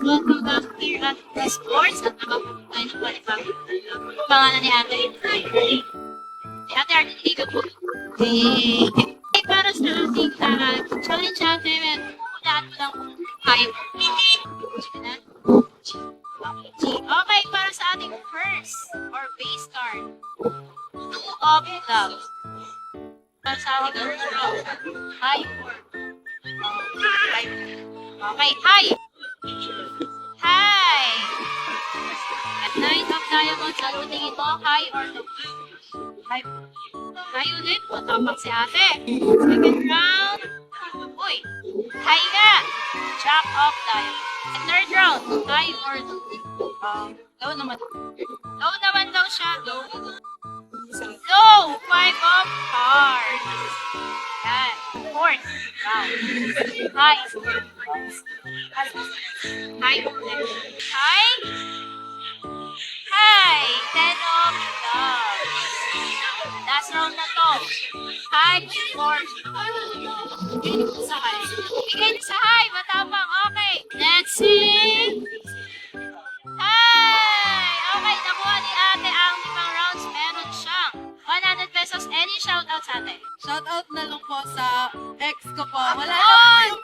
welcome back here at the sports at nakapunta tayo ng panibagong pangalan ni Ate Arlene. Si Ate Arlene, liga po. Para sa ating challenge natin, pupulaan mo lang kung kaya mo. Sige na. Okay, para sa ating first or base card, two of love. Para sa ating draw, high or high. Okay, high. High. At nine of diamonds, salutin ito, high or low. High. High ulit, matapang si ate. Second round. Uy, high nga. Jack of diamonds. At third round, high or low. Low naman. Low naman daw siya. Low. Low. Five of hearts. Yan. Fourth round. High. High. High. High. Ten of love. Last round na to. High or sa high. Bigay sa high. Matapang. Okay. Let's see. Hi! Okay, nakuha ni ate ang 5 rounds. Meron siyang 100 pesos. Any shoutouts ate? Shoutout na lang po sa ex ko po. Wala Oh! na po yung